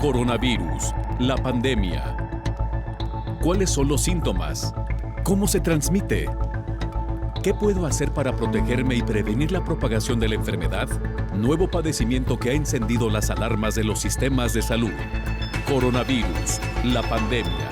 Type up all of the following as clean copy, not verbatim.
Coronavirus, la pandemia. ¿Cuáles son los síntomas? ¿Cómo se transmite? ¿Qué puedo hacer para protegerme y prevenir la propagación de la enfermedad? Nuevo padecimiento que ha encendido las alarmas de los sistemas de salud. Coronavirus, la pandemia.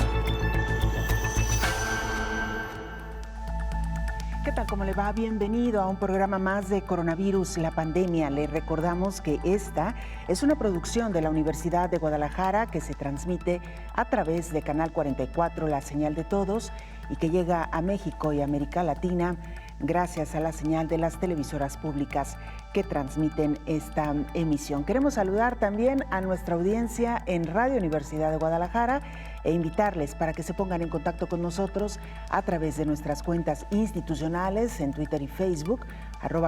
¿Qué tal? ¿Cómo le va? Bienvenido a un programa más de Coronavirus, la pandemia. Le recordamos que esta es una producción de la Universidad de Guadalajara que se transmite a través de Canal 44, la señal de todos, y que llega a México y América Latina gracias a la señal de las televisoras públicas que transmiten esta emisión. Queremos saludar también a nuestra audiencia en Radio Universidad de Guadalajara e invitarles para que se pongan en contacto con nosotros a través de nuestras cuentas institucionales en Twitter y Facebook,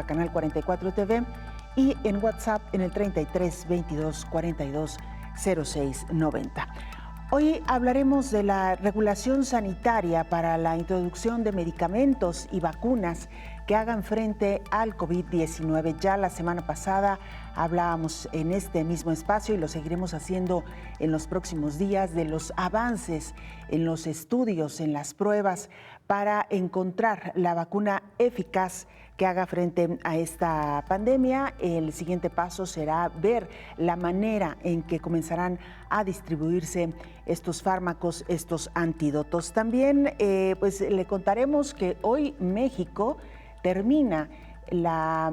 @Canal 44 TV, y en WhatsApp en el 33 22 42 06 90. Hoy hablaremos de la regulación sanitaria para la introducción de medicamentos y vacunas que hagan frente al COVID-19. Ya la semana pasada hablábamos en este mismo espacio y lo seguiremos haciendo en los próximos días de los avances en los estudios, en las pruebas para encontrar la vacuna eficaz que haga frente a esta pandemia. El siguiente paso será ver la manera en que comenzarán a distribuirse estos fármacos, estos antídotos. También pues le contaremos que hoy México termina la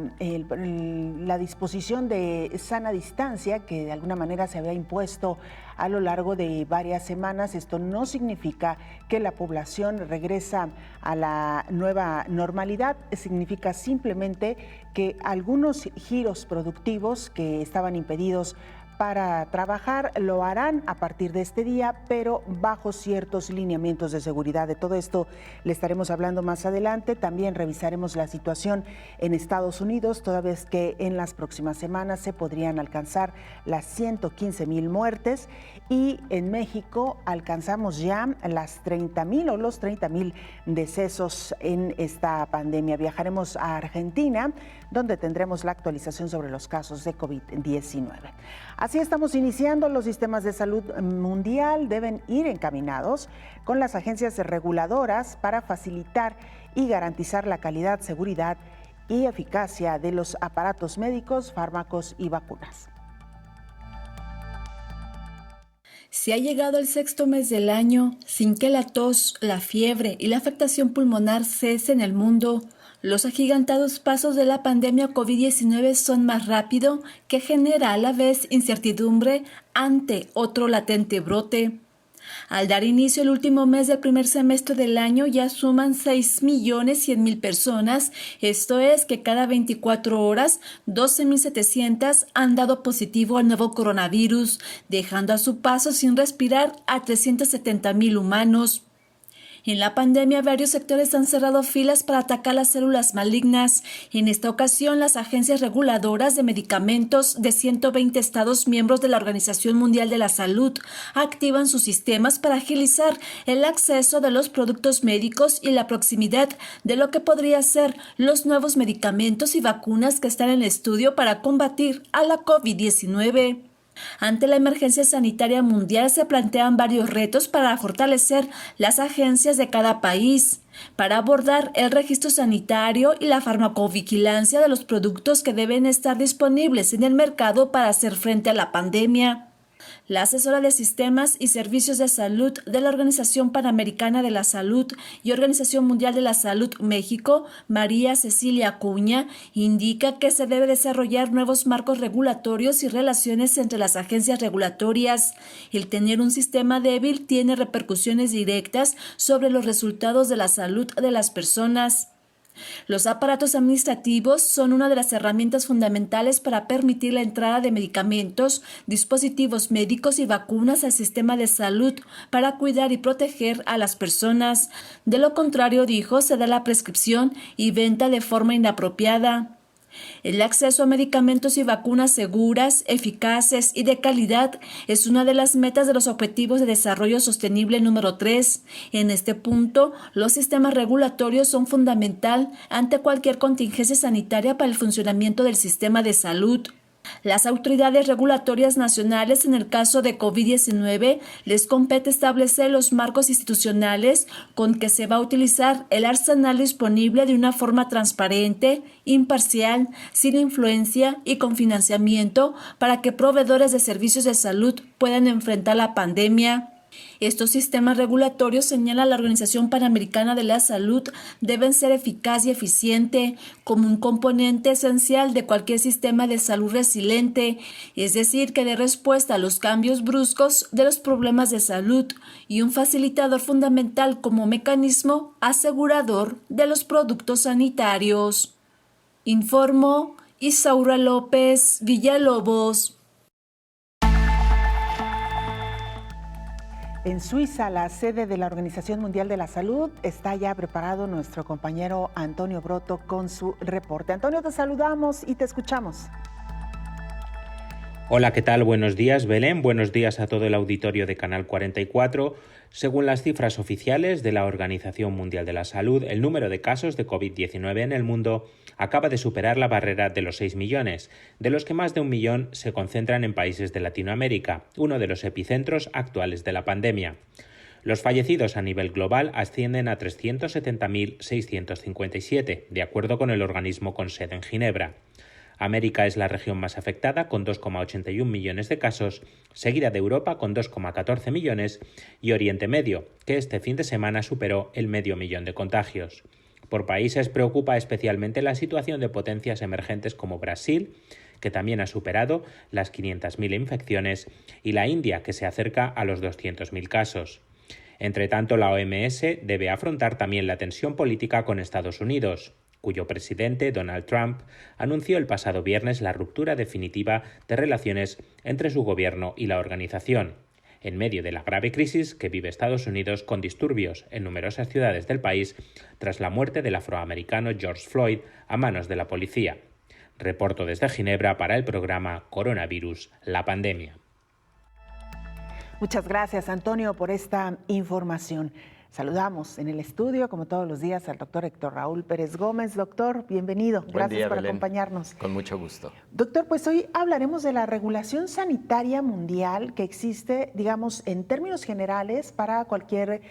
disposición de sana distancia que de alguna manera se había impuesto a lo largo de varias semanas. Esto no significa que la población regresa a la nueva normalidad, significa simplemente que algunos giros productivos que estaban impedidos para trabajar lo harán a partir de este día, pero bajo ciertos lineamientos de seguridad. De todo esto le estaremos hablando más adelante. También revisaremos la situación en Estados Unidos, toda vez que en las próximas semanas se podrían alcanzar las 115,000 muertes, y en México alcanzamos ya las 30,000 o los 30,000 decesos en esta pandemia. Viajaremos a Argentina, donde tendremos la actualización sobre los casos de COVID-19. Así estamos iniciando. Los sistemas de salud mundial deben ir encaminados con las agencias reguladoras para facilitar y garantizar la calidad, seguridad y eficacia de los aparatos médicos, fármacos y vacunas. Se ha llegado el sexto mes del año sin que la tos, la fiebre y la afectación pulmonar cesen en el mundo. Los agigantados pasos de la pandemia COVID-19 son más rápido, que genera a la vez incertidumbre ante otro latente brote. Al dar inicio el último mes del primer semestre del año, ya suman 6.100.000 personas, esto es que cada 24 horas 12.700 han dado positivo al nuevo coronavirus, dejando a su paso sin respirar a 370.000 humanos. En la pandemia, varios sectores han cerrado filas para atacar las células malignas. En esta ocasión, las agencias reguladoras de medicamentos de 120 estados miembros de la Organización Mundial de la Salud activan sus sistemas para agilizar el acceso de los productos médicos y la proximidad de lo que podría ser los nuevos medicamentos y vacunas que están en estudio para combatir a la COVID-19. Ante la emergencia sanitaria mundial se plantean varios retos para fortalecer las agencias de cada país, para abordar el registro sanitario y la farmacovigilancia de los productos que deben estar disponibles en el mercado para hacer frente a la pandemia. La asesora de Sistemas y Servicios de Salud de la Organización Panamericana de la Salud y Organización Mundial de la Salud México, María Cecilia Acuña, indica que se debe desarrollar nuevos marcos regulatorios y relaciones entre las agencias regulatorias. El tener un sistema débil tiene repercusiones directas sobre los resultados de la salud de las personas. Los aparatos administrativos son una de las herramientas fundamentales para permitir la entrada de medicamentos, dispositivos médicos y vacunas al sistema de salud para cuidar y proteger a las personas. De lo contrario, dijo, se da la prescripción y venta de forma inapropiada. El acceso a medicamentos y vacunas seguras, eficaces y de calidad es una de las metas de los Objetivos de Desarrollo Sostenible número 3. En este punto, los sistemas regulatorios son fundamental ante cualquier contingencia sanitaria para el funcionamiento del sistema de salud. Las autoridades regulatorias nacionales en el caso de COVID-19 les compete establecer los marcos institucionales con que se va a utilizar el arsenal disponible de una forma transparente, imparcial, sin influencia y con financiamiento para que proveedores de servicios de salud puedan enfrentar la pandemia. Estos sistemas regulatorios, señala la Organización Panamericana de la Salud, deben ser eficaz y eficiente como un componente esencial de cualquier sistema de salud resiliente, es decir, que dé respuesta a los cambios bruscos de los problemas de salud y un facilitador fundamental como mecanismo asegurador de los productos sanitarios. Informó Isaura López Villalobos. En Suiza, la sede de la Organización Mundial de la Salud, está ya preparado nuestro compañero Antonio Broto con su reporte. Antonio, te saludamos y te escuchamos. Hola, ¿qué tal? Buenos días, Belén. Buenos días a todo el auditorio de Canal 44. Según las cifras oficiales de la Organización Mundial de la Salud, el número de casos de COVID-19 en el mundo acaba de superar la barrera de los 6 millones, de los que más de 1 millón se concentran en países de Latinoamérica, uno de los epicentros actuales de la pandemia. Los fallecidos a nivel global ascienden a 370.657, de acuerdo con el organismo con sede en Ginebra. América es la región más afectada, con 2,81 millones de casos, seguida de Europa con 2,14 millones y Oriente Medio, que este fin de semana superó el 500.000 de contagios. Por países preocupa especialmente la situación de potencias emergentes como Brasil, que también ha superado las 500.000 infecciones, y la India, que se acerca a los 200.000 casos. Entre tanto, la OMS debe afrontar también la tensión política con Estados Unidos, cuyo presidente, Donald Trump, anunció el pasado viernes la ruptura definitiva de relaciones entre su gobierno y la organización, en medio de la grave crisis que vive Estados Unidos con disturbios en numerosas ciudades del país tras la muerte del afroamericano George Floyd a manos de la policía. Reporto desde Ginebra para el programa Coronavirus, la pandemia. Muchas gracias, Antonio, por esta información. Saludamos en el estudio, como todos los días, al doctor Héctor Raúl Pérez Gómez. Doctor, bienvenido. Gracias por acompañarnos. Con mucho gusto. Doctor, pues hoy hablaremos de la regulación sanitaria mundial que existe, digamos, en términos generales para cualquier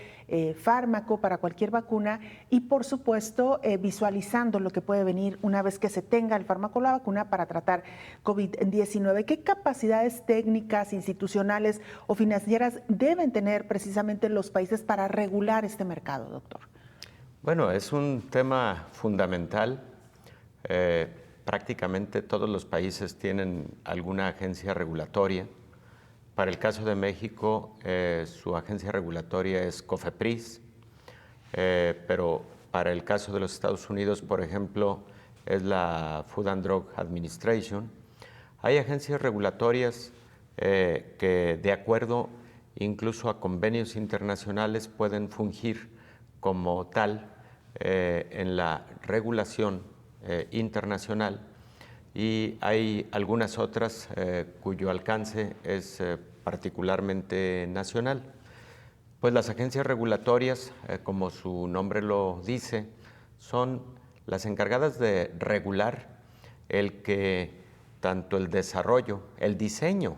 fármaco, para cualquier vacuna y, por supuesto, visualizando lo que puede venir una vez que se tenga el fármaco o la vacuna para tratar COVID-19. ¿Qué capacidades técnicas, institucionales o financieras deben tener precisamente los países para regular este mercado, doctor? Bueno, es un tema fundamental. Prácticamente todos los países tienen alguna agencia regulatoria. Para el caso de México, su agencia regulatoria es COFEPRIS, pero para el caso de los Estados Unidos, por ejemplo, es la Food and Drug Administration. Hay agencias regulatorias que, de acuerdo incluso a convenios internacionales, pueden fungir como tal en la regulación internacional, y hay algunas otras cuyo alcance es particularmente nacional. Pues las agencias regulatorias, como su nombre lo dice, son las encargadas de regular el que tanto el desarrollo, el diseño,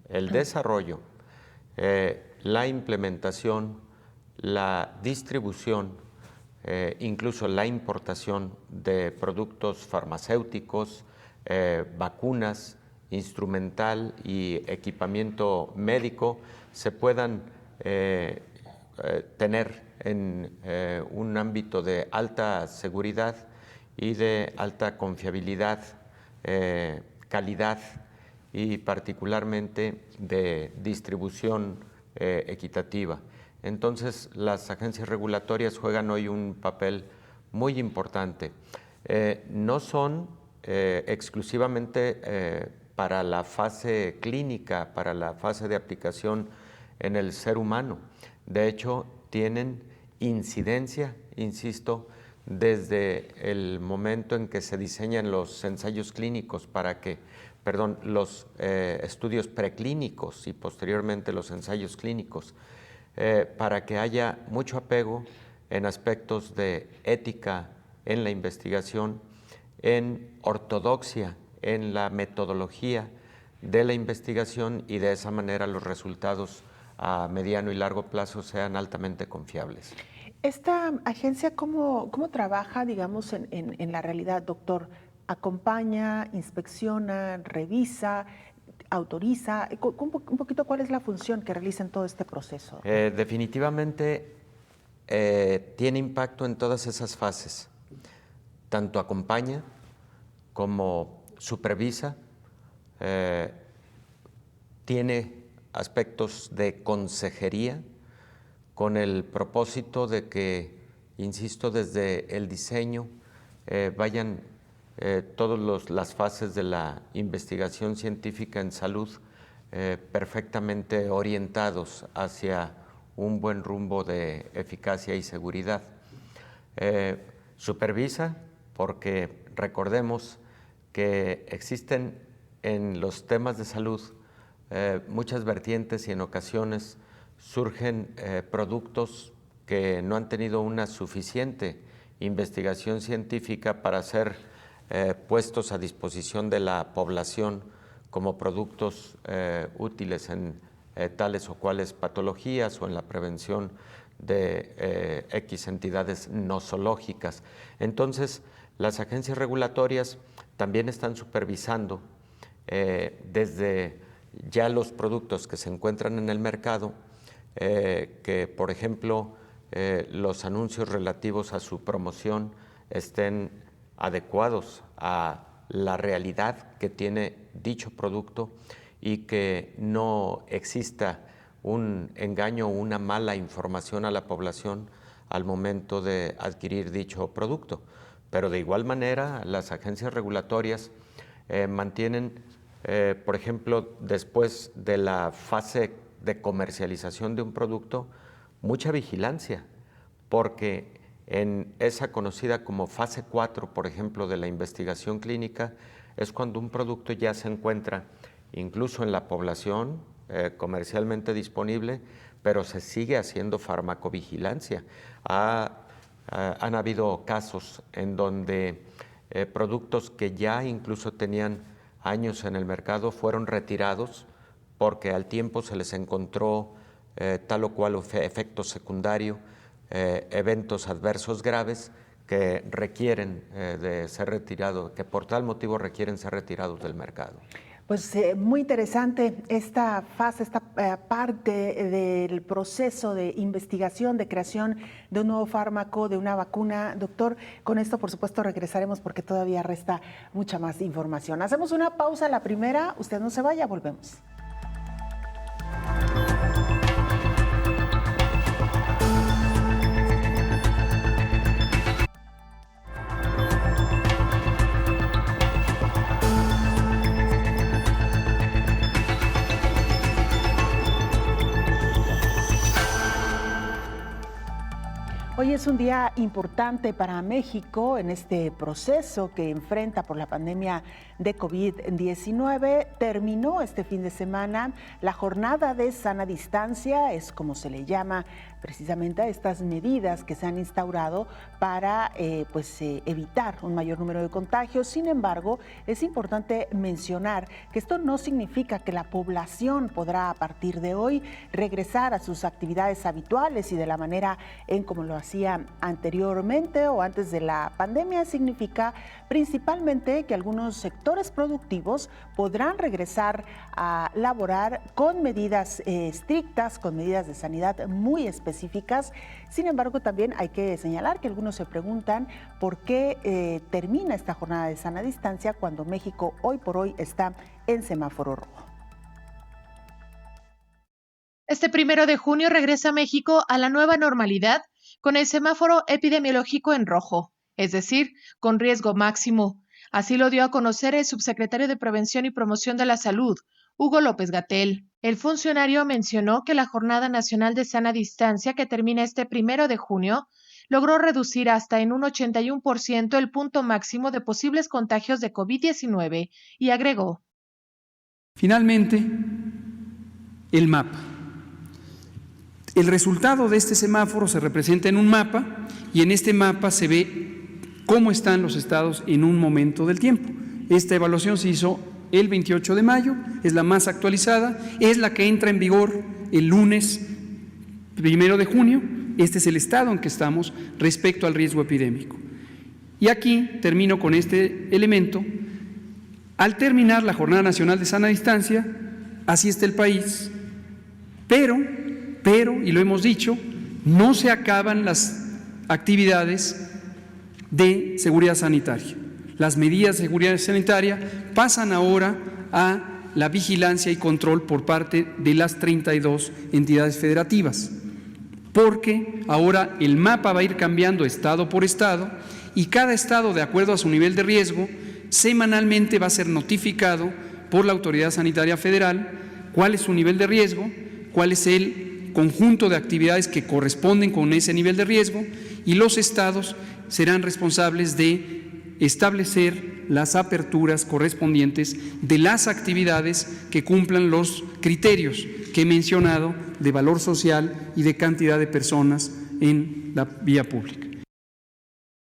el desarrollo, la implementación, la distribución, incluso la importación de productos farmacéuticos, vacunas, instrumental y equipamiento médico se puedan tener en un ámbito de alta seguridad y de alta confiabilidad, calidad y particularmente de distribución equitativa. Entonces, las agencias regulatorias juegan hoy un papel muy importante. No son exclusivamente para la fase clínica, para la fase de aplicación en el ser humano. De hecho, tienen incidencia, insisto, desde el momento en que se diseñan los ensayos clínicos los estudios preclínicos y posteriormente los ensayos clínicos, para que haya mucho apego en aspectos de ética en la investigación, en ortodoxia en la metodología de la investigación y de esa manera los resultados a mediano y largo plazo sean altamente confiables. ¿Esta agencia cómo trabaja, digamos, en la realidad, doctor? ¿Acompaña, inspecciona, revisa, autoriza? Un poquito, ¿cuál es la función que realiza en todo este proceso? Definitivamente tiene impacto en todas esas fases. Tanto acompaña como supervisa, tiene aspectos de consejería con el propósito de que, insisto, desde el diseño vayan todas las fases de la investigación científica en salud perfectamente orientados hacia un buen rumbo de eficacia y seguridad. Supervisa porque recordemos que existen en los temas de salud muchas vertientes y en ocasiones surgen productos que no han tenido una suficiente investigación científica para ser puestos a disposición de la población como productos útiles en tales o cuales patologías o en la prevención de X entidades nosológicas. Entonces, las agencias regulatorias también están supervisando desde ya los productos que se encuentran en el mercado, que por ejemplo los anuncios relativos a su promoción estén adecuados a la realidad que tiene dicho producto y que no exista un engaño o una mala información a la población al momento de adquirir dicho producto. Pero de igual manera, las agencias regulatorias mantienen, por ejemplo, después de la fase de comercialización de un producto, mucha vigilancia, porque en esa conocida como fase 4, por ejemplo, de la investigación clínica, es cuando un producto ya se encuentra incluso en la población comercialmente disponible, pero se sigue haciendo farmacovigilancia. Han habido casos en donde productos que ya incluso tenían años en el mercado fueron retirados porque al tiempo se les encontró tal o cual efecto secundario, eventos adversos graves que requieren de ser retirados, que por tal motivo requieren ser retirados del mercado. Pues muy interesante esta fase, esta parte del proceso de investigación, de creación de un nuevo fármaco, de una vacuna. Doctor, con esto por supuesto regresaremos porque todavía resta mucha más información. Hacemos una pausa, la primera, usted no se vaya, volvemos. Hoy es un día importante para México en este proceso que enfrenta por la pandemia de COVID-19. Terminó este fin de semana la jornada de sana distancia, es como se le llama precisamente a estas medidas que se han instaurado para evitar un mayor número de contagios. Sin embargo, es importante mencionar que esto no significa que la población podrá a partir de hoy regresar a sus actividades habituales y de la manera en como lo hacía anteriormente o antes de la pandemia. Significa principalmente que algunos sectores productivos podrán regresar a laborar con medidas estrictas, con medidas de sanidad muy específicas. Sin embargo, también hay que señalar que algunos se preguntan por qué termina esta jornada de sana distancia cuando México hoy por hoy está en semáforo rojo. Este 1 de junio regresa México a la nueva normalidad con el semáforo epidemiológico en rojo, es decir, con riesgo máximo. Así lo dio a conocer el subsecretario de Prevención y Promoción de la Salud, Hugo López-Gatell. El funcionario mencionó que la Jornada Nacional de Sana Distancia, que termina este 1 de junio, logró reducir hasta en un 81% el punto máximo de posibles contagios de COVID-19 y agregó: Finalmente, el mapa. El resultado de este semáforo se representa en un mapa y en este mapa se ve cómo están los estados en un momento del tiempo. Esta evaluación se hizo el 28 de mayo, es la más actualizada, es la que entra en vigor el lunes 1 de junio. Este es el estado en que estamos respecto al riesgo epidémico. Y aquí termino con este elemento. Al terminar la Jornada Nacional de Sana Distancia, así está el país, pero, y lo hemos dicho, no se acaban las actividades de seguridad sanitaria. Las medidas de seguridad sanitaria pasan ahora a la vigilancia y control por parte de las 32 entidades federativas, porque ahora el mapa va a ir cambiando estado por estado y cada estado, de acuerdo a su nivel de riesgo, semanalmente va a ser notificado por la Autoridad Sanitaria Federal cuál es su nivel de riesgo, cuál es el conjunto de actividades que corresponden con ese nivel de riesgo, y los estados serán responsables de establecer las aperturas correspondientes de las actividades que cumplan los criterios que he mencionado de valor social y de cantidad de personas en la vía pública.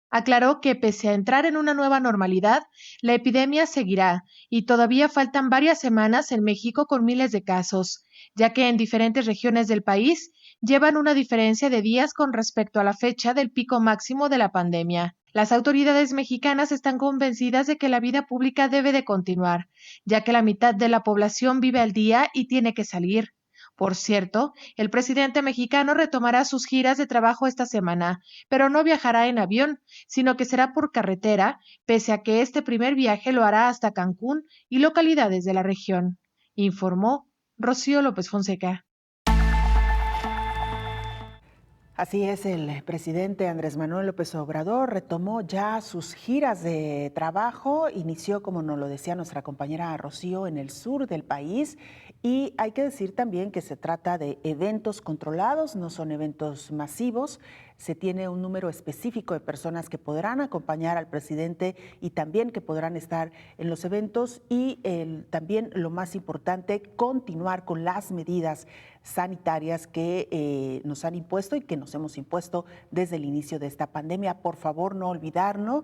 Aclaró que pese a entrar en una nueva normalidad, la epidemia seguirá y todavía faltan varias semanas en México con miles de casos, ya que en diferentes regiones del país llevan una diferencia de días con respecto a la fecha del pico máximo de la pandemia. Las autoridades mexicanas están convencidas de que la vida pública debe de continuar, ya que la mitad de la población vive al día y tiene que salir. Por cierto, el presidente mexicano retomará sus giras de trabajo esta semana, pero no viajará en avión, sino que será por carretera, pese a que este primer viaje lo hará hasta Cancún y localidades de la región, informó Rocío López Fonseca. Así es, el presidente Andrés Manuel López Obrador retomó ya sus giras de trabajo, inició, como nos lo decía nuestra compañera Rocío, en el sur del país, y hay que decir también que se trata de eventos controlados, no son eventos masivos. Se tiene un número específico de personas que podrán acompañar al presidente y también que podrán estar en los eventos, y también lo más importante, continuar con las medidas sanitarias que nos han impuesto y que nos hemos impuesto desde el inicio de esta pandemia. Por favor, no olvidarlo,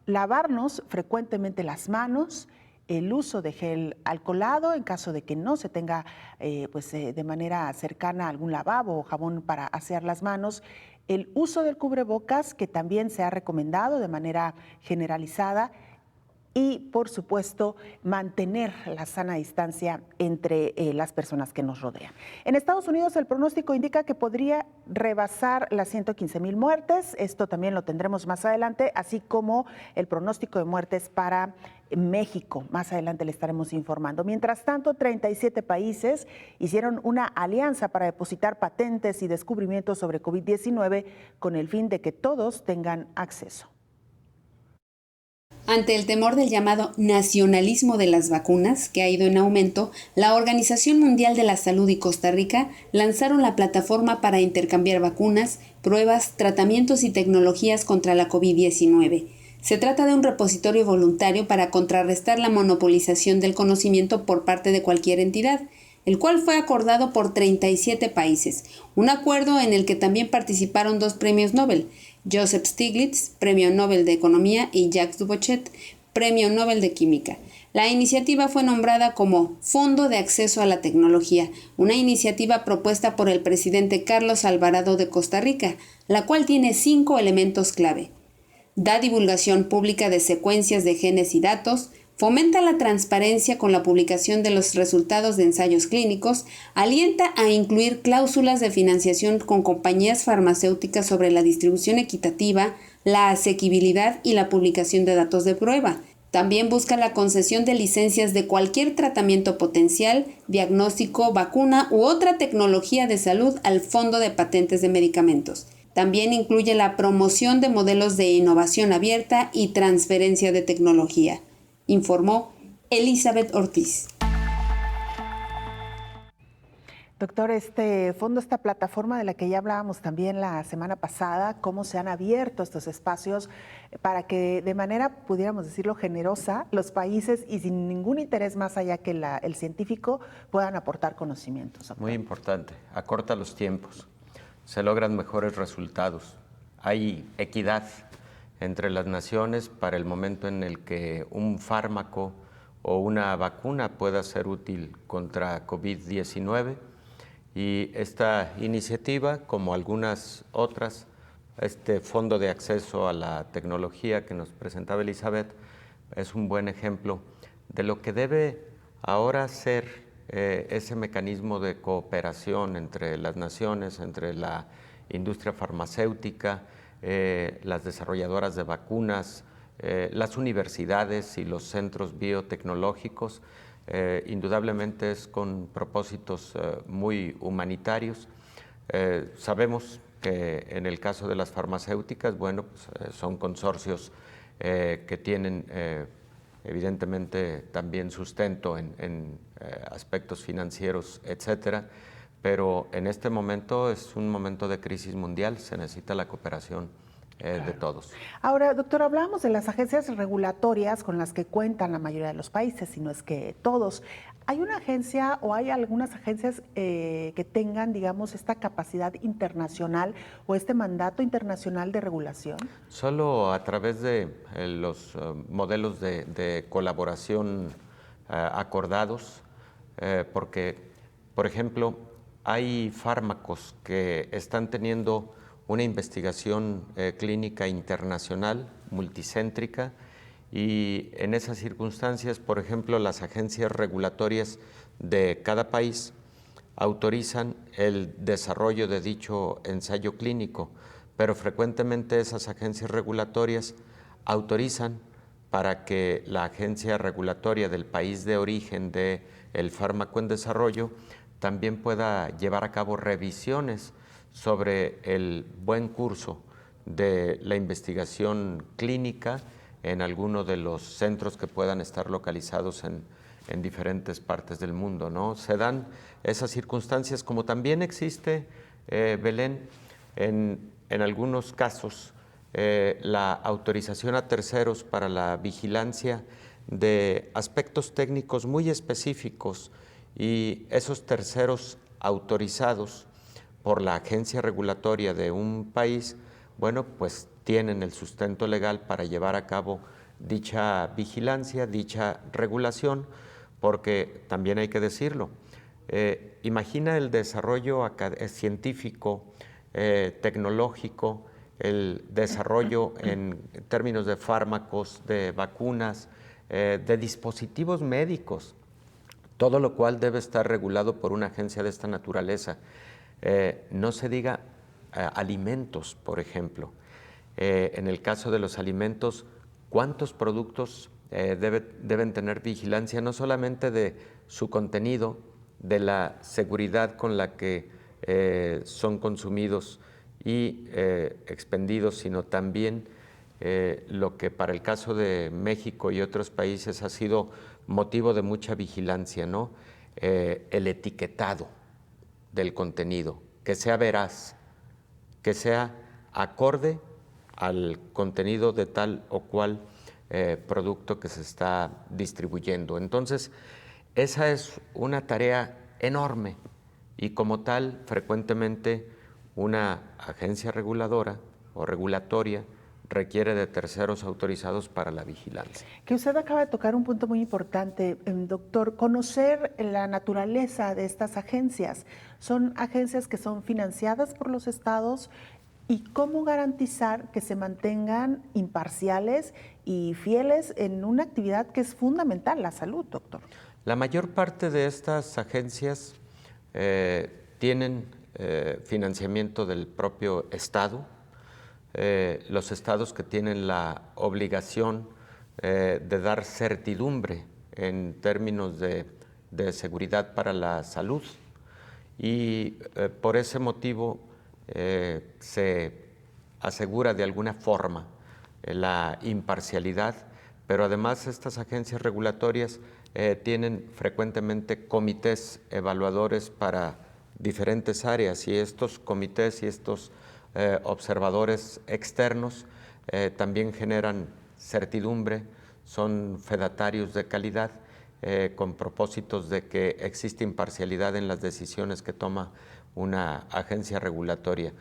lavarnos frecuentemente las manos, el uso de gel alcoholado en caso de que no se tenga de manera cercana algún lavabo o jabón para asear las manos, el uso del cubrebocas, que también se ha recomendado de manera generalizada, y, por supuesto, mantener la sana distancia entre las personas que nos rodean. En Estados Unidos, el pronóstico indica que podría rebasar las 115,000 muertes. Esto también lo tendremos más adelante, así como el pronóstico de muertes para México. Más adelante le estaremos informando. Mientras tanto, 37 países hicieron una alianza para depositar patentes y descubrimientos sobre COVID-19 con el fin de que todos tengan acceso. Ante el temor del llamado nacionalismo de las vacunas, que ha ido en aumento, la Organización Mundial de la Salud y Costa Rica lanzaron la plataforma para intercambiar vacunas, pruebas, tratamientos y tecnologías contra la COVID-19. Se trata de un repositorio voluntario para contrarrestar la monopolización del conocimiento por parte de cualquier entidad, el cual fue acordado por 37 países, un acuerdo en el que también participaron 2 premios Nobel, Joseph Stiglitz, Premio Nobel de Economía, y Jacques Dubochet, Premio Nobel de Química. La iniciativa fue nombrada como Fondo de Acceso a la Tecnología, una iniciativa propuesta por el presidente Carlos Alvarado de Costa Rica, la cual tiene 5 elementos clave. Da divulgación pública de secuencias de genes y datos, fomenta la transparencia con la publicación de los resultados de ensayos clínicos, alienta a incluir cláusulas de financiación con compañías farmacéuticas sobre la distribución equitativa, la asequibilidad y la publicación de datos de prueba. También busca la concesión de licencias de cualquier tratamiento potencial, diagnóstico, vacuna u otra tecnología de salud al Fondo de Patentes de Medicamentos. También incluye la promoción de modelos de innovación abierta y transferencia de tecnología, informó Elizabeth Ortiz. Doctor, este fondo, esta plataforma de la que ya hablábamos también la semana pasada, cómo se han abierto estos espacios para que de manera, pudiéramos decirlo, generosa, los países y sin ningún interés más allá que el científico puedan aportar conocimientos. Doctor. Muy importante, acorta los tiempos, se logran mejores resultados, hay equidad entre las naciones para el momento en el que un fármaco o una vacuna pueda ser útil contra COVID-19. Y esta iniciativa, como algunas otras, este Fondo de Acceso a la Tecnología que nos presentaba Elizabeth, es un buen ejemplo de lo que debe ahora ser ese mecanismo de cooperación entre las naciones, entre la industria farmacéutica, las desarrolladoras de vacunas, las universidades y los centros biotecnológicos. Indudablemente es con propósitos muy humanitarios. Sabemos que en el caso de las farmacéuticas, bueno, pues, son consorcios que tienen evidentemente también sustento en aspectos financieros, etcétera, pero en este momento es un momento de crisis mundial, se necesita la cooperación de todos. Ahora, doctor, hablábamos de las agencias regulatorias con las que cuentan la mayoría de los países, si no es que todos. ¿Hay una agencia o hay algunas agencias que tengan, digamos, esta capacidad internacional o este mandato internacional de regulación? Solo a través de los modelos de colaboración acordados, porque, por ejemplo, hay fármacos que están teniendo una investigación clínica internacional, multicéntrica, y en esas circunstancias, por ejemplo, las agencias regulatorias de cada país autorizan el desarrollo de dicho ensayo clínico, pero frecuentemente esas agencias regulatorias autorizan para que la agencia regulatoria del país de origen del fármaco en desarrollo también pueda llevar a cabo revisiones sobre el buen curso de la investigación clínica en alguno de los centros que puedan estar localizados en diferentes partes del mundo, ¿no? Se dan esas circunstancias, como también existe, Belén, en algunos casos, la autorización a terceros para la vigilancia de aspectos técnicos muy específicos, y esos terceros autorizados por la agencia regulatoria de un país, bueno, pues tienen el sustento legal para llevar a cabo dicha vigilancia, dicha regulación, porque también hay que decirlo, imagina el desarrollo científico, tecnológico, el desarrollo en términos de fármacos, de vacunas, de dispositivos médicos, todo lo cual debe estar regulado por una agencia de esta naturaleza. No se diga alimentos, por ejemplo. En el caso de los alimentos, ¿cuántos productos deben tener vigilancia? No solamente de su contenido, de la seguridad con la que son consumidos y expendidos, sino también lo que para el caso de México y otros países ha sido motivo de mucha vigilancia, ¿no? El etiquetado del contenido, que sea veraz, que sea acorde al contenido de tal o cual producto que se está distribuyendo. Entonces, esa es una tarea enorme y como tal, frecuentemente una agencia reguladora o regulatoria requiere de terceros autorizados para la vigilancia. Que usted acaba de tocar un punto muy importante, doctor, conocer la naturaleza de estas agencias. ¿Son agencias que son financiadas por los estados? ¿Y cómo garantizar que se mantengan imparciales y fieles en una actividad que es fundamental, la salud, doctor? La mayor parte de estas agencias tienen financiamiento del propio estado. Los estados que tienen la obligación de dar certidumbre en términos de seguridad para la salud, y por ese motivo se asegura de alguna forma la imparcialidad, pero además estas agencias regulatorias tienen frecuentemente comités evaluadores para diferentes áreas, y estos comités y estos observadores externos también generan certidumbre, son fedatarios de calidad con propósitos de que existe imparcialidad en las decisiones que toma una agencia regulatoria.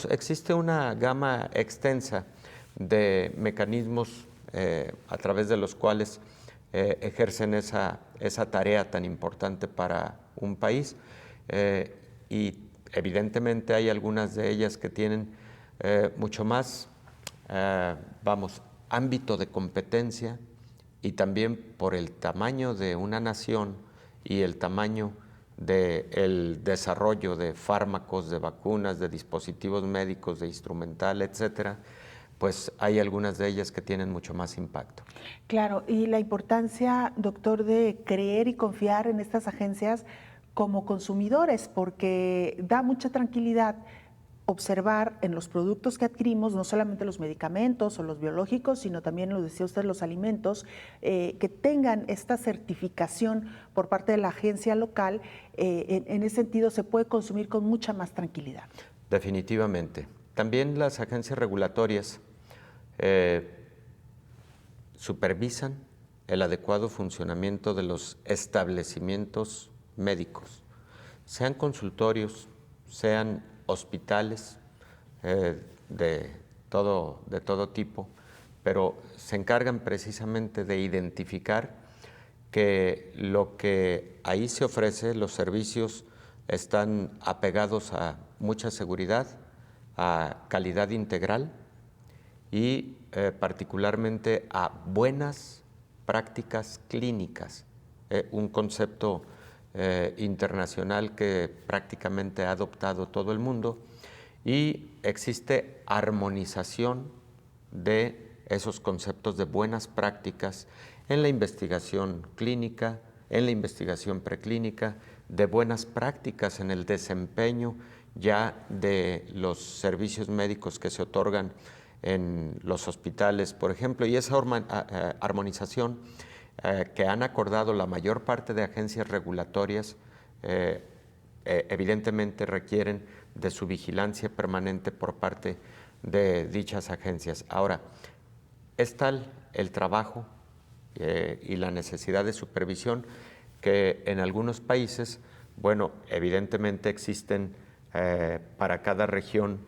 Existe una gama extensa de mecanismos a través de los cuales ejercen esa tarea tan importante para un país. Y evidentemente hay algunas de ellas que tienen mucho más, ámbito de competencia, y también por el tamaño de una nación y el tamaño del desarrollo de fármacos, de vacunas, de dispositivos médicos, de instrumental, etcétera, pues hay algunas de ellas que tienen mucho más impacto. Claro, y la importancia, doctor, de creer y confiar en estas agencias como consumidores, porque da mucha tranquilidad observar en los productos que adquirimos, no solamente los medicamentos o los biológicos, sino también, lo decía usted, los alimentos, que tengan esta certificación por parte de la agencia local. En ese sentido se puede consumir con mucha más tranquilidad. Definitivamente. También las agencias regulatorias supervisan el adecuado funcionamiento de los establecimientos médicos, sean consultorios, sean hospitales de todo tipo, pero se encargan precisamente de identificar que lo que ahí se ofrece, los servicios, están apegados a mucha seguridad, a calidad integral y particularmente a buenas prácticas clínicas, un concepto internacional que prácticamente ha adoptado todo el mundo, y existe armonización de esos conceptos de buenas prácticas en la investigación clínica, en la investigación preclínica, de buenas prácticas en el desempeño ya de los servicios médicos que se otorgan en los hospitales, por ejemplo, y esa armonización que han acordado la mayor parte de agencias regulatorias, evidentemente requieren de su vigilancia permanente por parte de dichas agencias. Ahora, es tal el trabajo y la necesidad de supervisión que en algunos países, bueno, evidentemente existen para cada región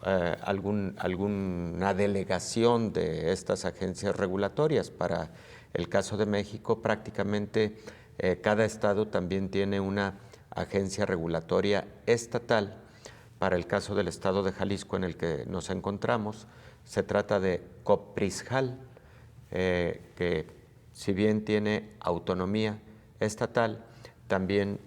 alguna delegación de estas agencias regulatorias. Para el caso de México, prácticamente cada estado también tiene una agencia regulatoria estatal. Para el caso del estado de Jalisco, en el que nos encontramos, se trata de Coprisjal, que si bien tiene autonomía estatal, también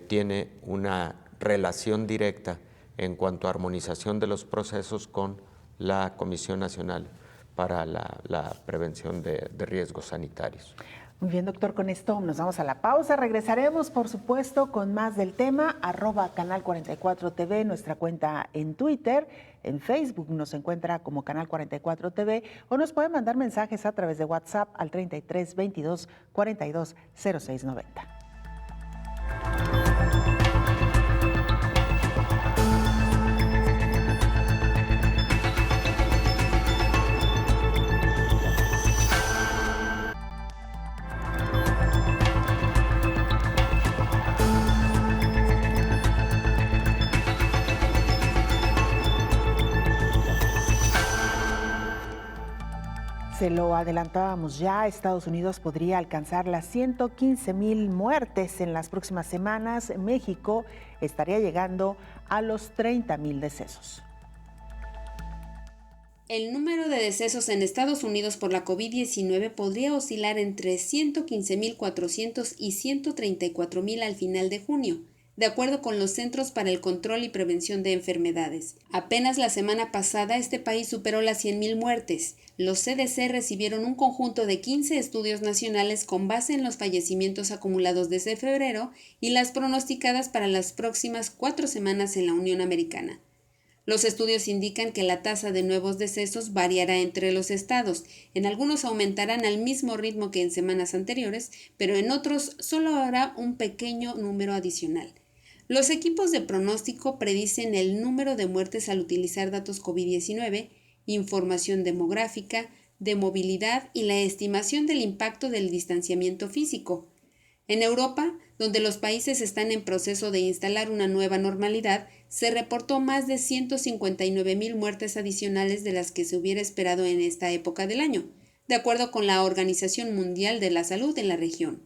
tiene una relación directa en cuanto a armonización de los procesos con la Comisión Nacional para la Prevención de Riesgos Sanitarios. Muy bien, doctor, con esto nos vamos a la pausa. Regresaremos, por supuesto, con más del tema. @Canal 44 TV, nuestra cuenta en Twitter. En Facebook nos encuentra como Canal 44 TV, o nos pueden mandar mensajes a través de WhatsApp al 33 22 42 06 90. Se lo adelantábamos ya, Estados Unidos podría alcanzar las 115,000 muertes en las próximas semanas. México estaría llegando a los 30,000 decesos. El número de decesos en Estados Unidos por la COVID-19 podría oscilar entre 115,400 y 134,000 al final de junio, de acuerdo con los Centros para el Control y Prevención de Enfermedades. Apenas la semana pasada este país superó las 100,000 muertes. Los CDC recibieron un conjunto de 15 estudios nacionales con base en los fallecimientos acumulados desde febrero y las pronosticadas para las próximas 4 semanas en la Unión Americana. Los estudios indican que la tasa de nuevos decesos variará entre los estados. En algunos aumentarán al mismo ritmo que en semanas anteriores, pero en otros solo habrá un pequeño número adicional. Los equipos de pronóstico predicen el número de muertes al utilizar datos COVID-19, información demográfica, de movilidad y la estimación del impacto del distanciamiento físico. En Europa, donde los países están en proceso de instalar una nueva normalidad, se reportó más de 159,000 muertes adicionales de las que se hubiera esperado en esta época del año, de acuerdo con la Organización Mundial de la Salud en la región.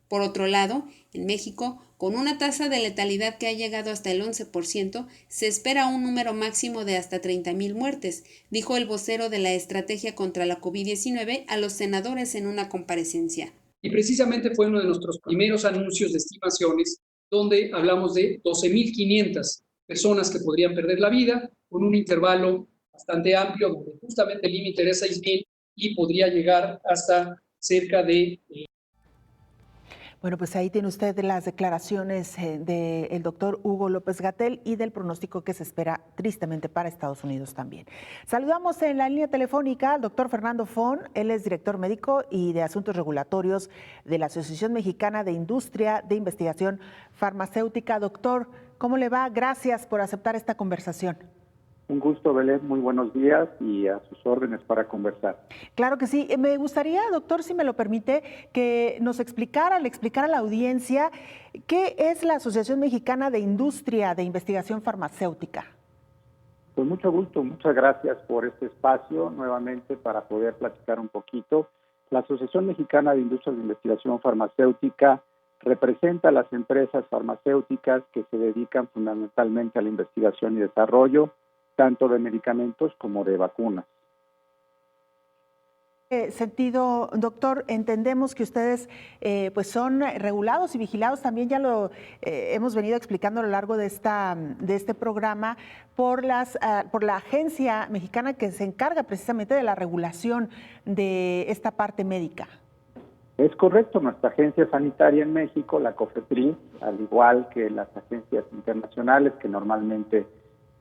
Por otro lado, en México, con una tasa de letalidad que ha llegado hasta el 11%, se espera un número máximo de hasta 30,000 muertes, dijo el vocero de la Estrategia contra la COVID-19 a los senadores en una comparecencia. Y precisamente fue uno de nuestros primeros anuncios de estimaciones, donde hablamos de 12,500 personas que podrían perder la vida, con un intervalo bastante amplio, donde justamente el límite era 6,000 y podría llegar hasta cerca de... Bueno, pues ahí tiene usted las declaraciones del doctor Hugo López-Gatell y del pronóstico que se espera tristemente para Estados Unidos también. Saludamos en la línea telefónica al doctor Fernando Fon. Él es director médico y de Asuntos Regulatorios de la Asociación Mexicana de Industria de Investigación Farmacéutica. Doctor, ¿cómo le va? Gracias por aceptar esta conversación. Un gusto, Belén, muy buenos días y a sus órdenes para conversar. Claro que sí. Me gustaría, doctor, si me lo permite, que nos le explicara a la audiencia qué es la Asociación Mexicana de Industria de Investigación Farmacéutica. Pues mucho gusto, muchas gracias por este espacio nuevamente para poder platicar un poquito. La Asociación Mexicana de Industria de Investigación Farmacéutica representa a las empresas farmacéuticas que se dedican fundamentalmente a la investigación y desarrollo, tanto de medicamentos como de vacunas. Sentido, doctor, entendemos que ustedes pues son regulados y vigilados, también ya lo hemos venido explicando a lo largo de este programa, por la agencia mexicana que se encarga precisamente de la regulación de esta parte médica. Es correcto, nuestra agencia sanitaria en México, la COFEPRIS, al igual que las agencias internacionales que normalmente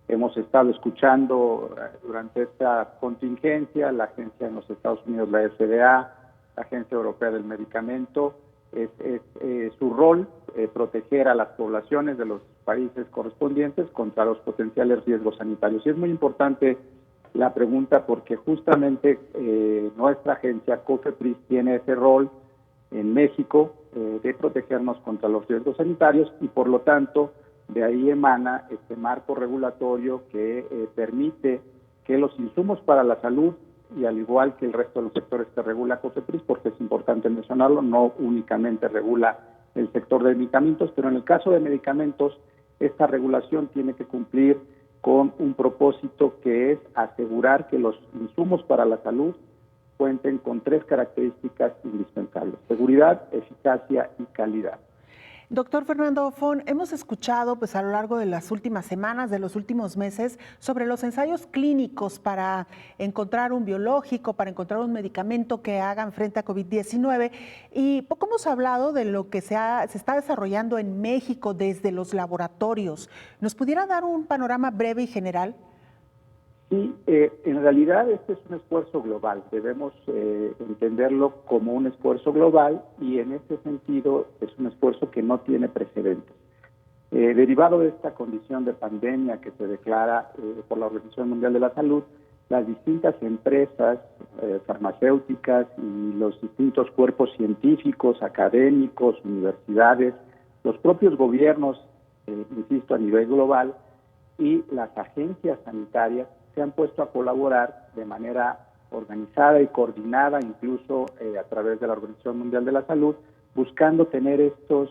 hemos estado escuchando durante esta contingencia, la agencia en los Estados Unidos, la FDA, la Agencia Europea del Medicamento, es su rol proteger a las poblaciones de los países correspondientes contra los potenciales riesgos sanitarios. Y es muy importante la pregunta porque justamente nuestra agencia COFEPRIS tiene ese rol en México de protegernos contra los riesgos sanitarios y por lo tanto de ahí emana este marco regulatorio que permite que los insumos para la salud, y al igual que el resto de los sectores que regula COFEPRIS, porque es importante mencionarlo, no únicamente regula el sector de medicamentos, pero en el caso de medicamentos, esta regulación tiene que cumplir con un propósito que es asegurar que los insumos para la salud cuenten con 3 características indispensables: seguridad, eficacia y calidad. Doctor Fernando Fon, hemos escuchado pues a lo largo de las últimas semanas, de los últimos meses, sobre los ensayos clínicos para encontrar un biológico, para encontrar un medicamento que hagan frente a COVID-19 y poco hemos hablado de lo que se está desarrollando en México desde los laboratorios. ¿Nos pudiera dar un panorama breve y general? Sí, en realidad este es un esfuerzo global, debemos entenderlo como un esfuerzo global y en este sentido es un esfuerzo que no tiene precedentes. Derivado de esta condición de pandemia que se declara por la Organización Mundial de la Salud, las distintas empresas farmacéuticas y los distintos cuerpos científicos, académicos, universidades, los propios gobiernos, insisto, a nivel global, y las agencias sanitarias se han puesto a colaborar de manera organizada y coordinada, incluso a través de la Organización Mundial de la Salud, buscando tener estos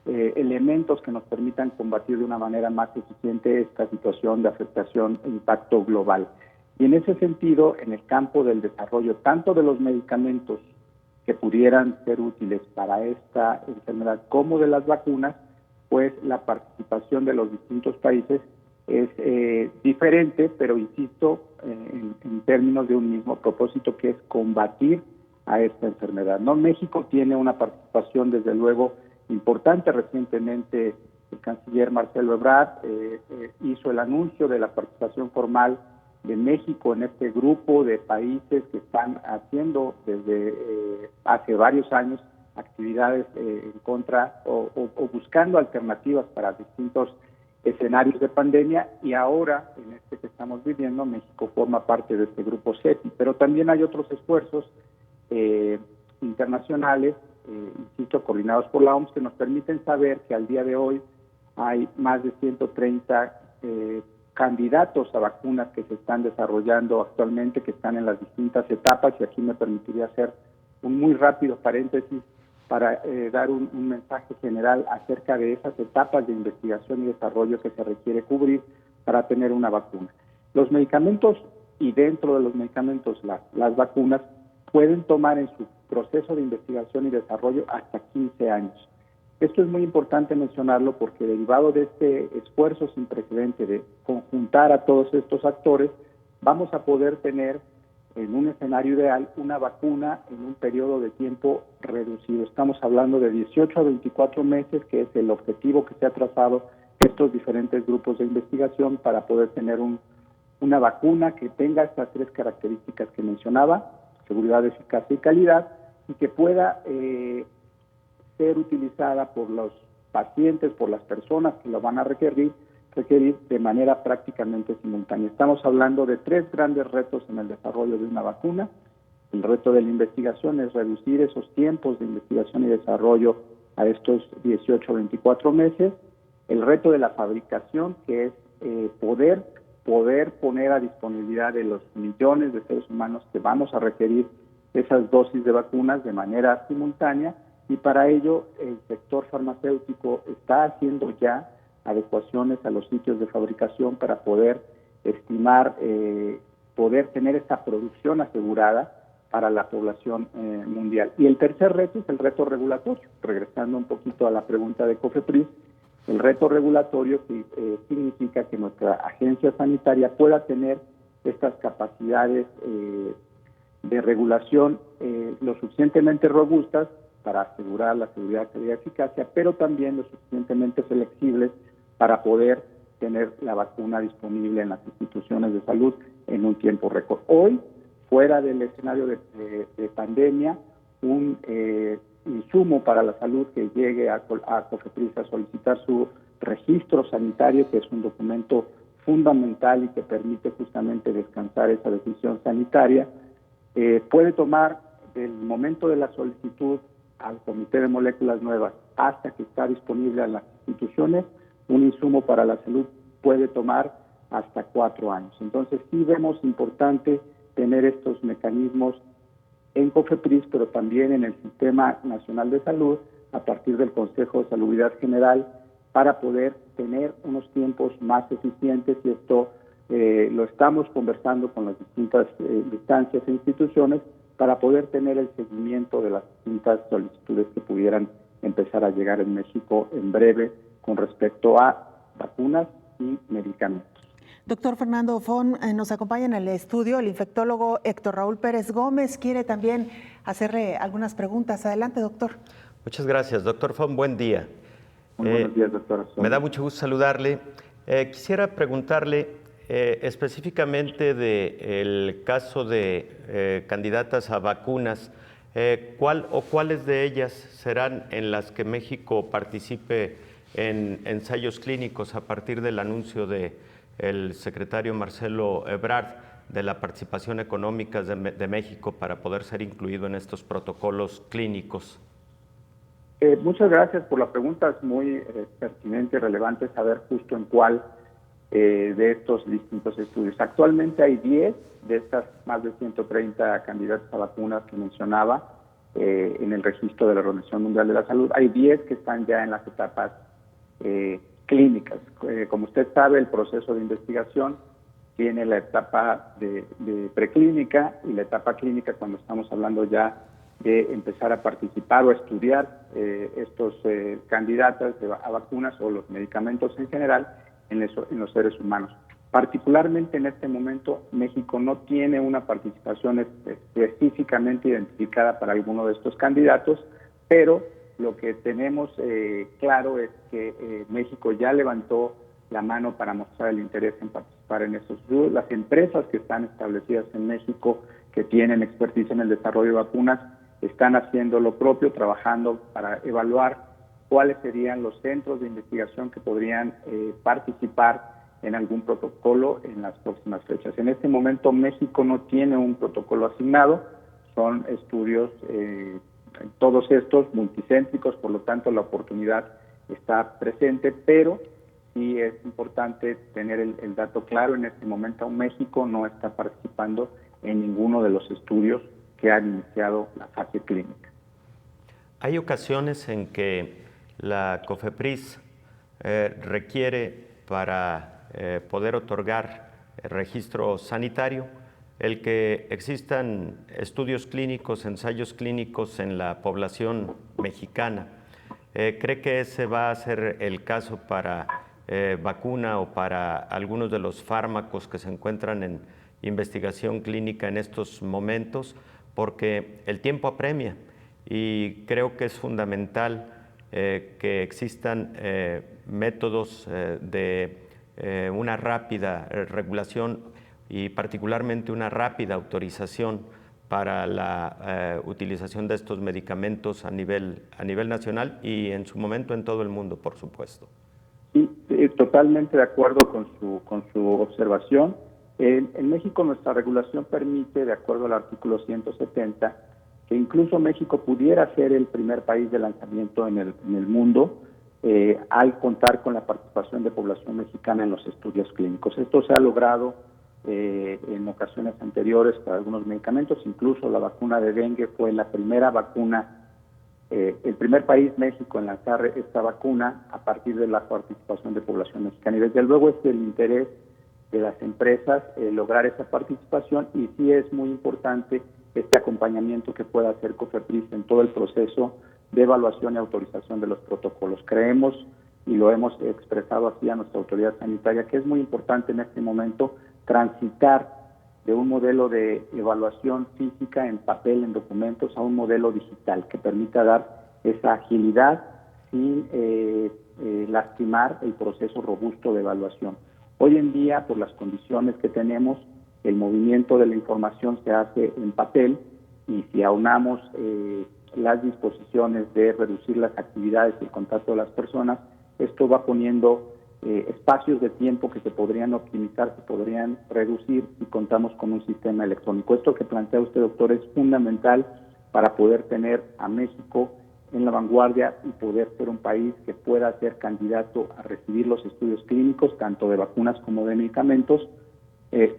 elementos que nos permitan combatir de una manera más eficiente esta situación de afectación e impacto global. Y en ese sentido, en el campo del desarrollo tanto de los medicamentos que pudieran ser útiles para esta enfermedad como de las vacunas, pues la participación de los distintos países es diferente, pero insisto, en términos de un mismo propósito que es combatir a esta enfermedad. ¿No? México tiene una participación desde luego importante. Recientemente el canciller Marcelo Ebrard hizo el anuncio de la participación formal de México en este grupo de países que están haciendo desde hace varios años actividades en contra o buscando alternativas para distintos escenarios de pandemia, y ahora, en este que estamos viviendo, México forma parte de este grupo CEPI, pero también hay otros esfuerzos internacionales insisto, coordinados por la OMS, que nos permiten saber que al día de hoy hay más de 130 candidatos a vacunas que se están desarrollando actualmente, que están en las distintas etapas, y aquí me permitiría hacer un muy rápido paréntesis para dar un mensaje general acerca de esas etapas de investigación y desarrollo que se requiere cubrir para tener una vacuna. Los medicamentos, y dentro de los medicamentos las vacunas, pueden tomar en su proceso de investigación y desarrollo hasta 15 años. Esto es muy importante mencionarlo porque derivado de este esfuerzo sin precedente de conjuntar a todos estos actores, vamos a poder tener en un escenario ideal una vacuna en un periodo de tiempo reducido. Estamos hablando de 18 a 24 meses, que es el objetivo que se ha trazado estos diferentes grupos de investigación para poder tener una vacuna que tenga estas tres características que mencionaba: seguridad, eficacia y calidad, y que pueda ser utilizada por los pacientes, por las personas que lo van a requerir de manera prácticamente simultánea. Estamos hablando de tres grandes retos en el desarrollo de una vacuna. El reto de la investigación es reducir esos tiempos de investigación y desarrollo a estos 18 o 24 meses. El reto de la fabricación, que es poder poner a disponibilidad de los millones de seres humanos que vamos a requerir esas dosis de vacunas de manera simultánea, y para ello el sector farmacéutico está haciendo ya adecuaciones a los sitios de fabricación para poder estimar, poder tener esta producción asegurada para la población mundial. Y el tercer reto es el reto regulatorio. Regresando un poquito a la pregunta de COFEPRIS, el reto regulatorio significa que nuestra agencia sanitaria pueda tener estas capacidades de regulación lo suficientemente robustas para asegurar la seguridad, calidad y eficacia, pero también lo suficientemente flexibles para poder tener la vacuna disponible en las instituciones de salud en un tiempo récord. Hoy, fuera del escenario de pandemia, un insumo para la salud que llegue a COFEPRIS a solicitar su registro sanitario, que es un documento fundamental y que permite justamente descansar esa decisión sanitaria, puede tomar del momento de la solicitud al Comité de Moléculas Nuevas hasta que está disponible a las instituciones. Un insumo para la salud puede tomar hasta 4 años. Entonces sí vemos importante tener estos mecanismos en COFEPRIS, pero también en el Sistema Nacional de Salud, a partir del Consejo de Salubridad General, para poder tener unos tiempos más eficientes, y esto lo estamos conversando con las distintas instancias e instituciones para poder tener el seguimiento de las distintas solicitudes que pudieran empezar a llegar en México en breve con respecto a vacunas y medicamentos. Doctor Fernando Fon, nos acompaña en el estudio el infectólogo Héctor Raúl Pérez Gómez. Quiere también hacerle algunas preguntas. Adelante, doctor. Muchas gracias. Doctor Fon, buen día. Muy buenos días, doctor. Me da mucho gusto saludarle. Quisiera preguntarle específicamente del caso de candidatas a vacunas. ¿Cuáles de ellas serán en las que México participe en ensayos clínicos a partir del anuncio del secretario Marcelo Ebrard de la participación económica de México para poder ser incluido en estos protocolos clínicos? Muchas gracias por la pregunta. Es muy pertinente y relevante saber justo en cuál de estos distintos estudios. Actualmente hay 10 de estas más de 130 candidatos a vacunas que mencionaba en el registro de la Organización Mundial de la Salud. Hay 10 que están ya en las etapas clínicas. Como usted sabe, el proceso de investigación tiene la etapa de preclínica y la etapa clínica, cuando estamos hablando ya de empezar a participar o a estudiar estos candidatos a vacunas o los medicamentos en general en los seres humanos. Particularmente en este momento, México no tiene una participación específicamente identificada para alguno de estos candidatos, pero lo que tenemos claro es que México ya levantó la mano para mostrar el interés en participar en estos estudios. Las empresas que están establecidas en México, que tienen expertise en el desarrollo de vacunas, están haciendo lo propio, trabajando para evaluar cuáles serían los centros de investigación que podrían participar en algún protocolo en las próximas fechas. En este momento México no tiene un protocolo asignado, son estudios todos estos multicéntricos, por lo tanto la oportunidad está presente, pero sí es importante tener el dato claro. En este momento aún México no está participando en ninguno de los estudios que han iniciado la fase clínica. Hay ocasiones en que la COFEPRIS requiere para poder otorgar el registro sanitario el que existan estudios clínicos, ensayos clínicos en la población mexicana. ¿Cree que ese va a ser el caso para vacuna o para algunos de los fármacos que se encuentran en investigación clínica en estos momentos? Porque el tiempo apremia y creo que es fundamental que existan métodos de una rápida regulación y particularmente una rápida autorización para la utilización de estos medicamentos a nivel nacional y en su momento en todo el mundo, por supuesto. Sí, totalmente de acuerdo con su observación. En México nuestra regulación permite, de acuerdo al artículo 170, que incluso México pudiera ser el primer país de lanzamiento en el mundo al contar con la participación de población mexicana en los estudios clínicos. Esto se ha logrado en ocasiones anteriores para algunos medicamentos, incluso la vacuna de dengue fue la primera vacuna, el primer país, México, en lanzar esta vacuna a partir de la participación de población mexicana. Y desde luego es el interés de las empresas lograr esa participación, y sí es muy importante este acompañamiento que pueda hacer COFEPRIS en todo el proceso de evaluación y autorización de los protocolos. Creemos, y lo hemos expresado así a nuestra autoridad sanitaria, que es muy importante en este momento transitar de un modelo de evaluación física en papel, en documentos, a un modelo digital que permita dar esa agilidad sin lastimar el proceso robusto de evaluación. Hoy en día, por las condiciones que tenemos, el movimiento de la información se hace en papel, y si aunamos las disposiciones de reducir las actividades y el contacto de las personas, esto va poniendo espacios de tiempo que se podrían optimizar, se podrían reducir si contamos con un sistema electrónico. Esto que plantea usted, doctor, es fundamental para poder tener a México en la vanguardia y poder ser un país que pueda ser candidato a recibir los estudios clínicos, tanto de vacunas como de medicamentos,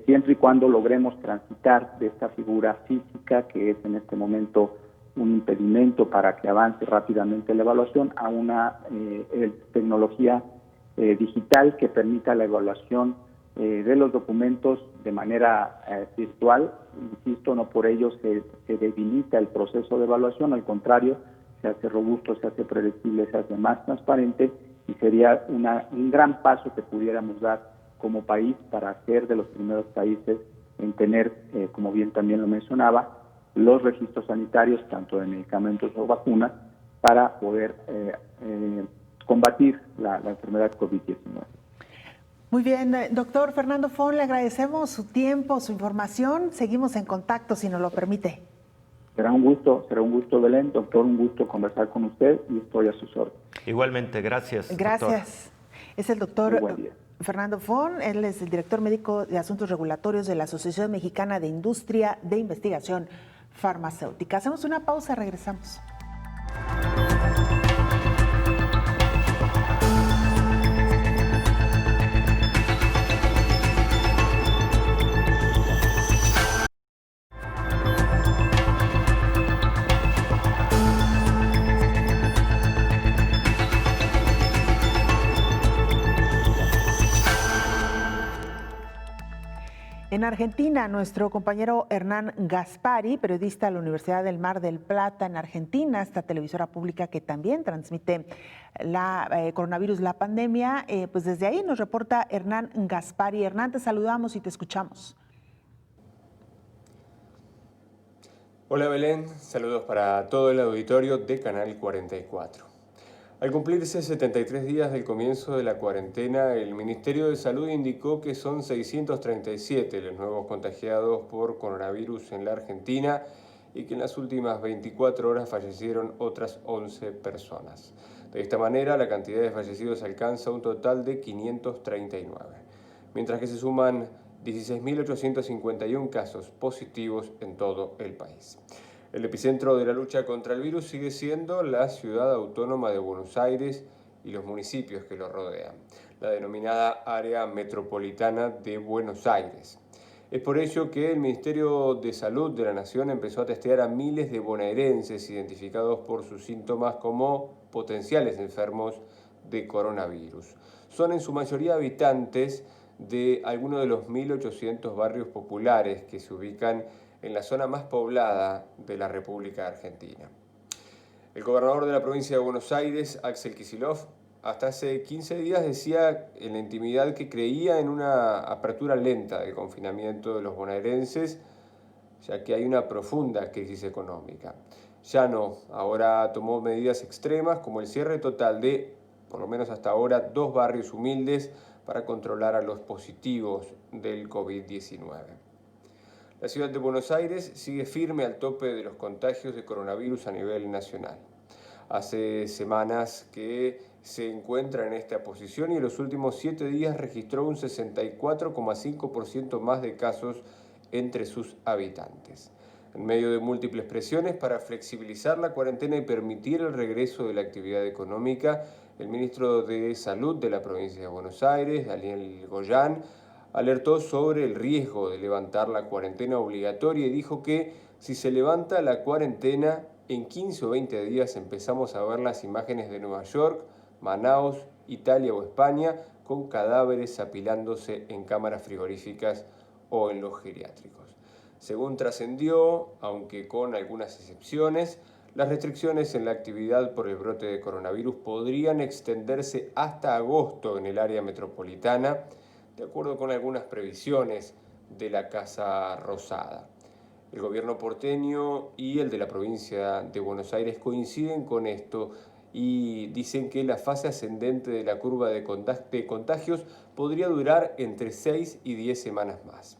siempre y cuando logremos transitar de esta figura física, que es en este momento un impedimento para que avance rápidamente la evaluación, a una tecnología digital que permita la evaluación de los documentos de manera virtual. Insisto, no por ello se debilita el proceso de evaluación, al contrario, se hace robusto, se hace predecible, se hace más transparente, y sería un gran paso que pudiéramos dar como país para ser de los primeros países en tener, como bien también lo mencionaba, los registros sanitarios, tanto de medicamentos o vacunas, para poder combatir la enfermedad COVID-19. Muy bien, doctor Fernando Fon, le agradecemos su tiempo, su información. Seguimos en contacto, si nos lo permite. Será un gusto, Belén. Doctor, un gusto conversar con usted y estoy a sus órdenes. Igualmente, gracias. Gracias. Doctor. Es el doctor Fernando Fon, él es el director médico de Asuntos Regulatorios de la Asociación Mexicana de Industria de Investigación Farmacéutica. Hacemos una pausa, regresamos. En Argentina, nuestro compañero Hernán Gaspari, periodista de la Universidad del Mar del Plata en Argentina, esta televisora pública que también transmite la coronavirus, la pandemia, pues desde ahí nos reporta Hernán Gaspari. Hernán, te saludamos y te escuchamos. Hola Belén, saludos para todo el auditorio de Canal 44. Al cumplirse 73 días del comienzo de la cuarentena, el Ministerio de Salud indicó que son 637 los nuevos contagiados por coronavirus en la Argentina y que en las últimas 24 horas fallecieron otras 11 personas. De esta manera, la cantidad de fallecidos alcanza un total de 539, mientras que se suman 16.851 casos positivos en todo el país. El epicentro de la lucha contra el virus sigue siendo la ciudad autónoma de Buenos Aires y los municipios que lo rodean, la denominada Área Metropolitana de Buenos Aires. Es por ello que el Ministerio de Salud de la Nación empezó a testear a miles de bonaerenses identificados por sus síntomas como potenciales enfermos de coronavirus. Son en su mayoría habitantes de algunos de los 1.800 barrios populares que se ubican en la zona más poblada de la República Argentina. El gobernador de la provincia de Buenos Aires, Axel Kicillof, hasta hace 15 días decía en la intimidad que creía en una apertura lenta del confinamiento de los bonaerenses, ya que hay una profunda crisis económica. Ya no, ahora tomó medidas extremas como el cierre total de, por lo menos hasta ahora, 2 barrios humildes para controlar a los positivos del COVID-19. La ciudad de Buenos Aires sigue firme al tope de los contagios de coronavirus a nivel nacional. Hace semanas que se encuentra en esta posición y en los últimos 7 días registró un 64,5% más de casos entre sus habitantes. En medio de múltiples presiones para flexibilizar la cuarentena y permitir el regreso de la actividad económica, el ministro de Salud de la provincia de Buenos Aires, Daniel Goyan, alertó sobre el riesgo de levantar la cuarentena obligatoria y dijo que si se levanta la cuarentena, en 15 o 20 días empezamos a ver las imágenes de Nueva York, Manaos, Italia o España con cadáveres apilándose en cámaras frigoríficas o en los geriátricos. Según trascendió, aunque con algunas excepciones, las restricciones en la actividad por el brote de coronavirus podrían extenderse hasta agosto en el área metropolitana, de acuerdo con algunas previsiones de la Casa Rosada. El gobierno porteño y el de la provincia de Buenos Aires coinciden con esto y dicen que la fase ascendente de la curva de contagios podría durar entre 6 y 10 semanas más.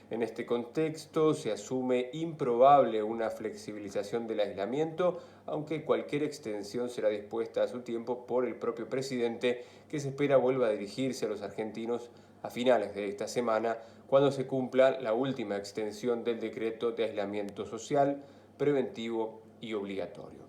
En este contexto se asume improbable una flexibilización del aislamiento, aunque cualquier extensión será dispuesta a su tiempo por el propio presidente, que se espera vuelva a dirigirse a los argentinos a finales de esta semana, cuando se cumpla la última extensión del decreto de aislamiento social, preventivo y obligatorio.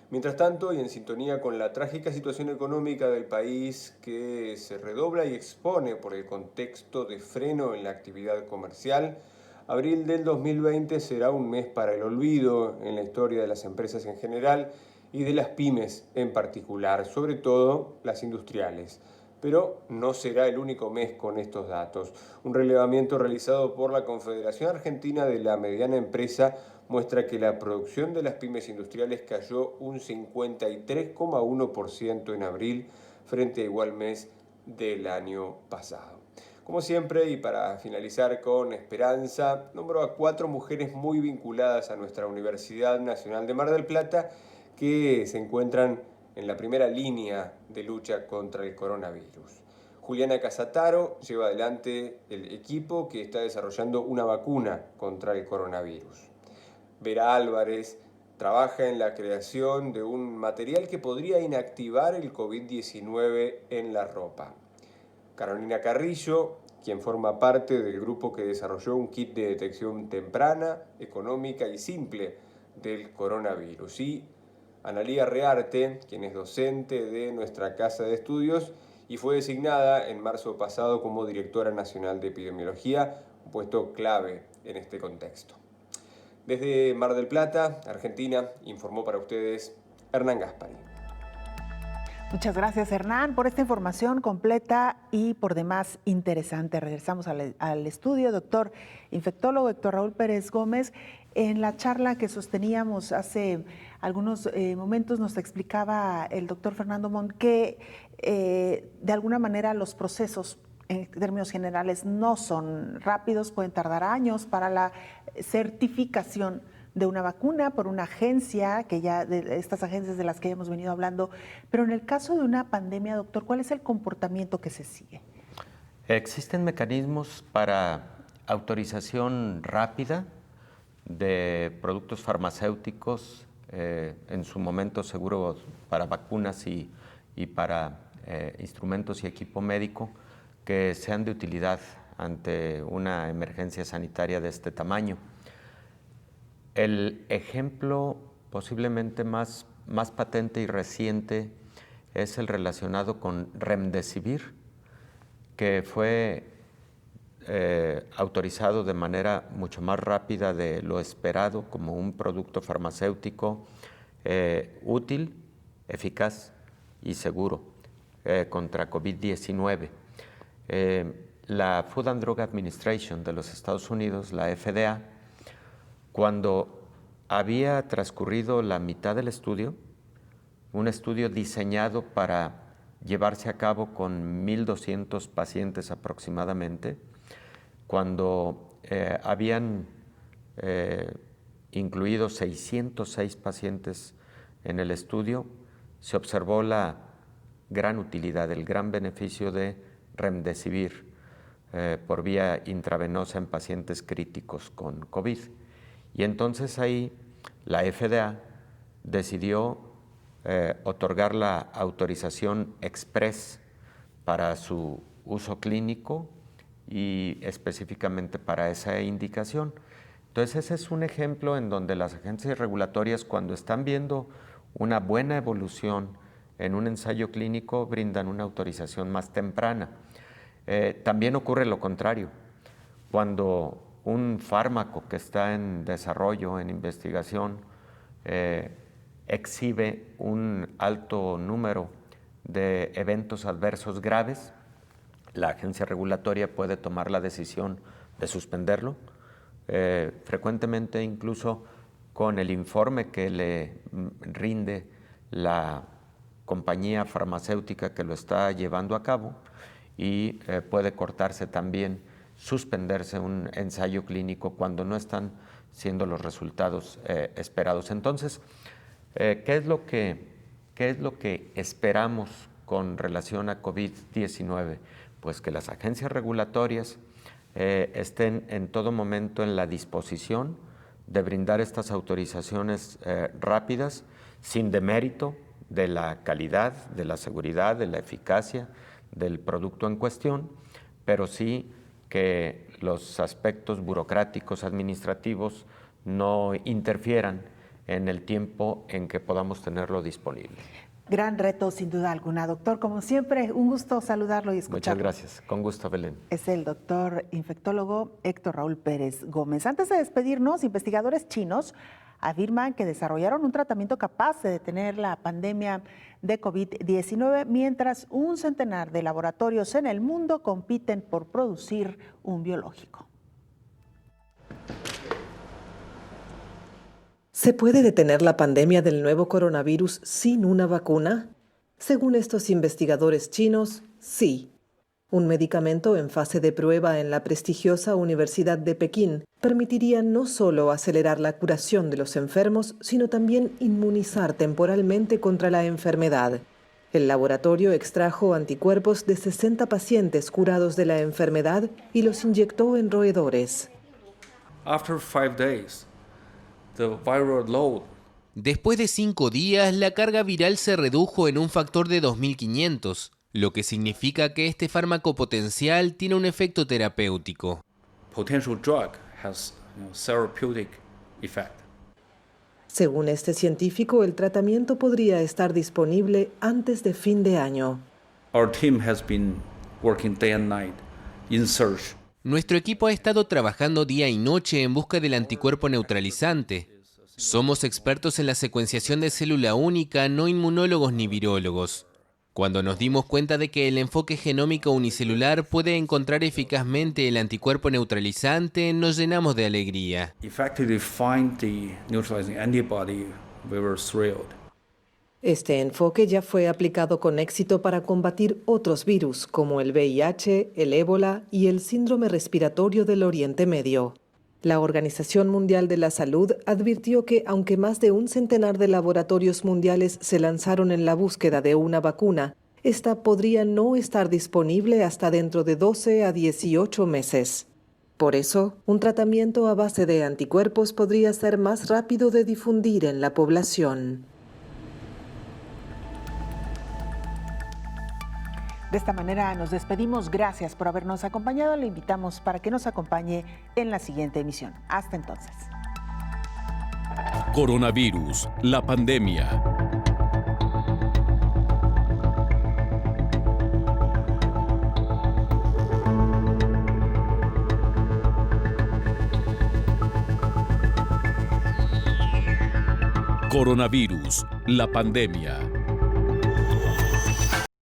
Mientras tanto, y en sintonía con la trágica situación económica del país que se redobla y expone por el contexto de freno en la actividad comercial, abril del 2020 será un mes para el olvido en la historia de las empresas en general y de las pymes en particular, sobre todo las industriales. Pero no será el único mes con estos datos. Un relevamiento realizado por la Confederación Argentina de la Mediana Empresa muestra que la producción de las pymes industriales cayó un 53,1% en abril frente a igual mes del año pasado. Como siempre, y para finalizar con esperanza, nombro a 4 mujeres muy vinculadas a nuestra Universidad Nacional de Mar del Plata que se encuentran en la primera línea de lucha contra el coronavirus. Juliana Casataro lleva adelante el equipo que está desarrollando una vacuna contra el coronavirus. Vera Álvarez trabaja en la creación de un material que podría inactivar el COVID-19 en la ropa. Carolina Carrillo, quien forma parte del grupo que desarrolló un kit de detección temprana, económica y simple del coronavirus. Y Analía Rearte, quien es docente de nuestra casa de estudios y fue designada en marzo pasado como directora nacional de epidemiología, un puesto clave en este contexto. Desde Mar del Plata, Argentina, informó para ustedes Hernán Gaspari. Muchas gracias, Hernán, por esta información completa y por demás interesante. Regresamos al estudio. Doctor infectólogo Héctor Raúl Pérez Gómez, en la charla que sosteníamos hace algunos momentos nos explicaba el doctor Fernando Montt que de alguna manera los procesos en términos generales no son rápidos, pueden tardar años para la certificación de una vacuna por una agencia, que ya de estas agencias de las que hemos venido hablando, pero en el caso de una pandemia, doctor, ¿cuál es el comportamiento que se sigue? Existen mecanismos para autorización rápida de productos farmacéuticos, en su momento seguro para vacunas y para instrumentos y equipo médico que sean de utilidad ante una emergencia sanitaria de este tamaño. El ejemplo posiblemente más patente y reciente es el relacionado con Remdesivir, que fue autorizado de manera mucho más rápida de lo esperado como un producto farmacéutico útil, eficaz y seguro contra COVID-19. La Food and Drug Administration de los Estados Unidos, la FDA, cuando había transcurrido la mitad del estudio, un estudio diseñado para llevarse a cabo con 1,200 pacientes aproximadamente, cuando habían incluido 606 pacientes en el estudio, se observó la gran utilidad, el gran beneficio de Remdesivir por vía intravenosa en pacientes críticos con COVID. Y entonces ahí la FDA decidió otorgar la autorización express para su uso clínico y específicamente para esa indicación. Entonces ese es un ejemplo en donde las agencias regulatorias, cuando están viendo una buena evolución en un ensayo clínico, brindan una autorización más temprana. También ocurre lo contrario. Cuando un fármaco que está en desarrollo, en investigación, exhibe un alto número de eventos adversos graves, la agencia regulatoria puede tomar la decisión de suspenderlo, frecuentemente incluso con el informe que le rinde la compañía farmacéutica que lo está llevando a cabo, y puede cortarse también, suspenderse un ensayo clínico cuando no están siendo los resultados esperados. Entonces, ¿qué es lo que esperamos con relación a COVID-19? Pues que las agencias regulatorias estén en todo momento en la disposición de brindar estas autorizaciones rápidas, sin demérito de la calidad, de la seguridad, de la eficacia del producto en cuestión, pero sí que los aspectos burocráticos, administrativos, no interfieran en el tiempo en que podamos tenerlo disponible. Gran reto, sin duda alguna. Doctor, como siempre, un gusto saludarlo y escucharlo. Muchas gracias. Con gusto, Belén. Es el doctor infectólogo Héctor Raúl Pérez Gómez. Antes de despedirnos, investigadores chinos afirman que desarrollaron un tratamiento capaz de detener la pandemia de COVID-19, mientras un centenar de laboratorios en el mundo compiten por producir un biológico. ¿Se puede detener la pandemia del nuevo coronavirus sin una vacuna? Según estos investigadores chinos, sí. Un medicamento en fase de prueba en la prestigiosa Universidad de Pekín permitiría no solo acelerar la curación de los enfermos, sino también inmunizar temporalmente contra la enfermedad. El laboratorio extrajo anticuerpos de 60 pacientes curados de la enfermedad y los inyectó en roedores. Después de 5 días, la carga viral se redujo en un factor de 2500, lo que significa que este fármaco potencial tiene un efecto terapéutico. Según este científico, el tratamiento podría estar disponible antes de fin de año. Nuestro equipo ha estado trabajando día y noche en busca del anticuerpo neutralizante. Somos expertos en la secuenciación de célula única, no inmunólogos ni virólogos. Cuando nos dimos cuenta de que el enfoque genómico unicelular puede encontrar eficazmente el anticuerpo neutralizante, nos llenamos de alegría. Este enfoque ya fue aplicado con éxito para combatir otros virus como el VIH, el ébola y el síndrome respiratorio del Oriente Medio. La Organización Mundial de la Salud advirtió que, aunque más de un centenar de laboratorios mundiales se lanzaron en la búsqueda de una vacuna, esta podría no estar disponible hasta dentro de 12 a 18 meses. Por eso, un tratamiento a base de anticuerpos podría ser más rápido de difundir en la población. De esta manera nos despedimos. Gracias por habernos acompañado. Le invitamos para que nos acompañe en la siguiente emisión. Hasta entonces. Coronavirus, la pandemia. Coronavirus, la pandemia.